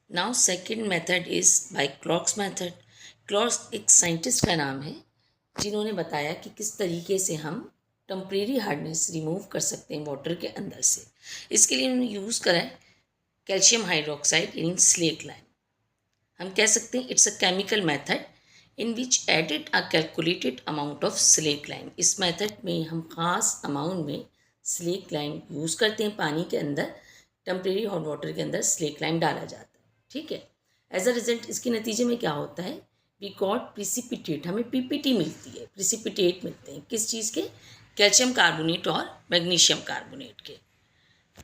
Now second method is by clocks method. Clocks एक scientist का नाम है जिन्होंने बताया कि किस तरीके से हम टेम्परेरी हार्डनेस रिमूव कर सकते हैं वाटर के अंदर से। इसके लिए उन्होंने यूज़ करा है calcium hydroxide in slaked lime. हम कह सकते हैं it's a chemical method in which added a calculated amount of slaked lime. इस मेथड में हम खास अमाउंट में स्लेट लाइम यूज़ करते हैं। पानी के अंदर टेम्परेरी हॉट वाटर के अंदर स्लेट लाइम डाला जाता है। ठीक है। एज अ रिजल्ट इसके नतीजे में क्या होता है, वी गॉट प्रिसिपिटेट, हमें पीपीटी मिलती है, प्रिसिपिटेट मिलते हैं किस चीज़ के, कैल्शियम कार्बोनेट और मैग्नीशियम कार्बोनेट के।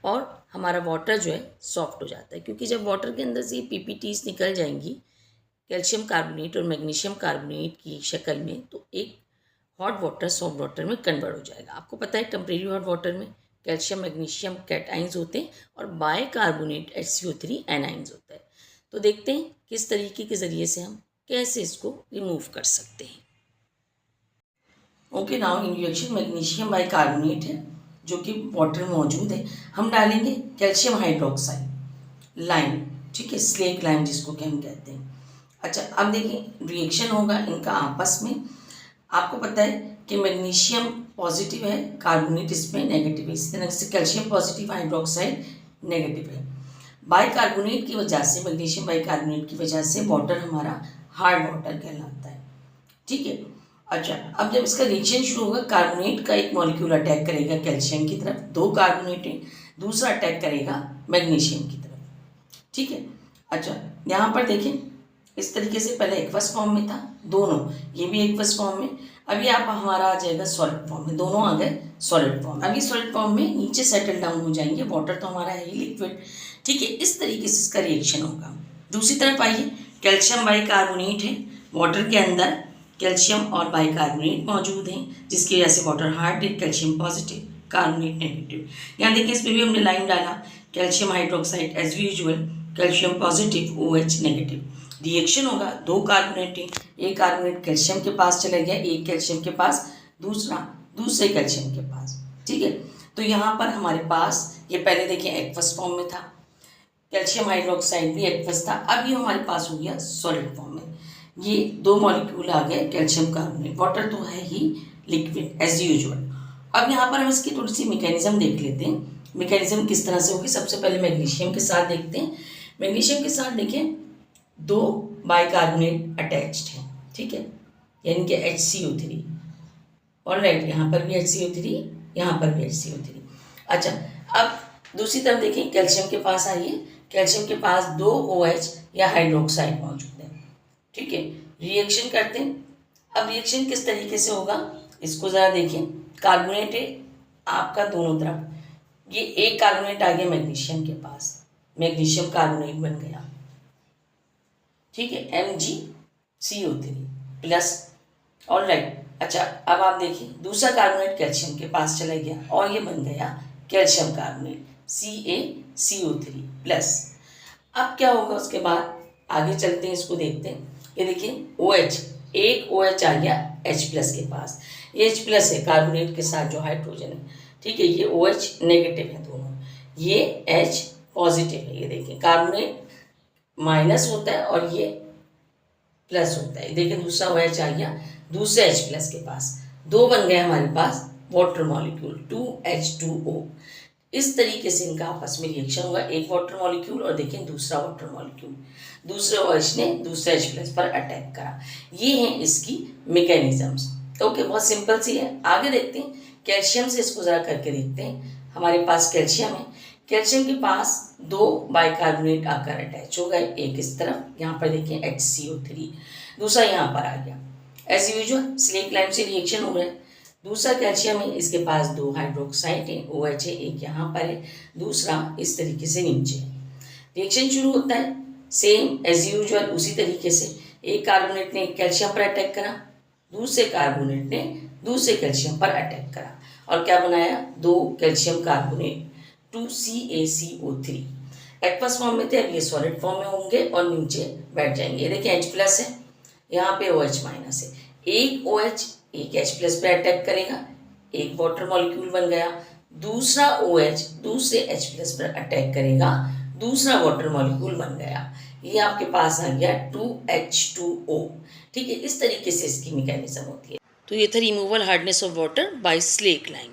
और हमारा वाटर जो है सॉफ्ट हो जाता है, क्योंकि जब वाटर के अंदर से ये पीपीटीज निकल जाएंगी कैल्शियम कार्बोनेट और मैग्नीशियम कार्बोनेट की शक्ल में, तो एक हॉट वाटर सॉफ्ट वाटर में कन्वर्ट हो जाएगा। आपको पता है टेम्परेरी हॉट वाटर में कैल्शियम मैग्नीशियम कैटाइंस होते हैं और बाय कार्बोनेट HCO3 एनाइंस होता है। तो देखते हैं किस तरीके के ज़रिए से हम कैसे इसको रिमूव कर सकते हैं। Okay, now in reaction magnesium bicarbonate है जो कि वाटर में मौजूद है, हम डालेंगे कैल्शियम हाइड्रोक्साइड लाइम, ठीक है, स्लेक लाइम जिसको कि हम कहते हैं। अच्छा, अब देखिए रिएक्शन होगा इनका आपस में। आपको पता है कि मैग्नीशियम पॉजिटिव है, कार्बोनेट इसमें नेगेटिव है, इसी तरह से कैल्शियम पॉजिटिव, हाइड्रोक्साइड नेगेटिव है। बाइकार्बोनेट की वजह से, मैग्नीशियम बाइकार्बोनेट की वजह से वाटर हमारा हार्ड वाटर कहलाता है। ठीक है। अच्छा, अब जब इसका रिएक्शन शुरू होगा, कार्बोनेट का एक मॉलिक्यूल अटैक करेगा कैल्शियम की तरफ, दो कार्बोनेट है, दूसरा अटैक करेगा मैग्नीशियम की तरफ। ठीक है। अच्छा, यहाँ पर देखें इस तरीके से पहले एक्वस फॉर्म में था दोनों, ये भी एक्वस फॉर्म में, अभी आप हमारा आ जाएगा सॉलिड फॉर्म में, दोनों आ गए सॉलिड फॉर्म। अभी सॉलिड फॉर्म में नीचे सेटल डाउन हो जाएंगे, वाटर तो हमारा है ही लिक्विड। ठीक है, इस तरीके से इसका रिएक्शन होगा। दूसरी तरफ आइए, कैल्शियम बाइकार्बोनेट है, वाटर के अंदर कैल्शियम और बाइकार्बोनेट मौजूद हैं, जिसकी वजह से वाटर हार्ड है, कैल्शियम पॉजिटिव कार्बोनेट नेगेटिव। यहाँ देखिए इसमें भी हमने लाइन डाला, calcium hydroxide as usual, calcium positive OH negative. Reaction होगा, दो कार्बोनेट है, एक कार्बोनेट कैल्शियम के पास चला गया, एक कैल्शियम के पास, दूसरा दूसरे कैल्शियम के पास। ठीक है। तो यहाँ पर हमारे पास ये पहले देखिए एक्वस फॉर्म में था, कैल्शियम हाइड्रोक्साइड भी एक्वस था, अब ये हमारे पास हो गया सॉलिड फॉर्म में। ये दो मॉलिक्यूल आ गए कैल्शियम कार्बोनेट, वाटर तो है ही लिक्विड एज यूजुअल। अब यहाँ पर हम इसकी थोड़ी सी मैकेनिज्म देख लेते हैं, मैकेनिज्म किस तरह से होगी। सबसे पहले मैग्नीशियम के साथ देखते हैं। मैग्नीशियम के साथ देखें दो बाइकार्बोनेट अटैच्ड हैं, ठीक है, यानी कि HCO3। और राइट, यहाँ पर भी HCO3, यहाँ पर भी HCO3। अच्छा, अब दूसरी तरफ देखिए, कैल्शियम के पास आइए, कैल्शियम के पास दो OH या हाइड्रोक्साइड मौजूद है। ठीक है, रिएक्शन करते हैं। अब रिएक्शन किस तरीके से होगा इसको ज़रा देखिए। कार्बोनेट है आपका दोनों तरफ, ये एक कार्बोनेट आ गया मैग्नीशियम के पास, मैग्नीशियम कार्बोनेट बन गया, ठीक है, MgCO3 प्लस। और राइट, अच्छा अब आप देखिए दूसरा कार्बोनेट कैल्शियम के पास चला गया और ये बन गया कैल्शियम कार्बोनेट CaCO3 प्लस। अब क्या होगा उसके बाद, आगे चलते हैं, इसको देखते हैं। ये देखिए OH, एक OH आ गया H प्लस के पास, ये H प्लस है कार्बोनेट के साथ जो हाइड्रोजन है, ठीक है, ये OH नेगेटिव है दोनों, ये H पॉजिटिव है। ये देखिए कार्बोनेट माइनस होता है और ये प्लस होता है। देखिए दूसरा OH आ गया दूसरे H प्लस के पास, दो बन गए हमारे पास वाटर मॉलिक्यूल 2H2O। इस तरीके से इनका आपस में रिएक्शन होगा, एक वाटर मॉलिक्यूल और देखिए दूसरा वाटर मॉलिक्यूल, दूसरे OH ने दूसरे H प्लस पर अटैक करा। ये हैं इसकी मैकेनिज्म्स। ओके, बहुत सिंपल सी है। आगे देखते हैं, कैल्शियम से इसको ज़रा करके देखते हैं। हमारे पास कैल्शियम है, कैल्शियम के पास दो बाइकार्बोनेट आकर अटैच हो गए, एक इस तरफ, यहाँ पर देखिए HCO3, दूसरा यहाँ पर आ गया। एज यूजुअल स्लेक लाइम से रिएक्शन हो रहा है। दूसरा कैल्शियम है, इसके पास दो हाइड्रोक्साइड है, OH है, एक यहाँ पर है, दूसरा इस तरीके से नीचे है। रिएक्शन शुरू होता है सेम एज यूजुअल उसी तरीके से, एक कार्बोनेट ने कैल्शियम पर अटैक करा, दूसरे कार्बोनेट ने दूसरे कैल्शियम पर अटैक करा और क्या बनाया, दो calcium carbonate 2CaCO3। Aqueous form में थे, अब ये सॉलिड फॉर्म में होंगे और नीचे बैठ जाएंगे। ये देखिए H प्लस है, यहाँ पे OH माइनस है, एक OH एक H प्लस पे अटैक करेगा, एक वाटर मॉलिक्यूल बन गया, दूसरा OH दूसरे H प्लस पर अटैक करेगा, दूसरा वाटर मॉलिक्यूल बन गया, ये आपके पास आ गया 2H2O। ठीक है, इस तरीके से इसकी मैकेनिज्म होती है। तो ये था removal hardness of water bye slack lime.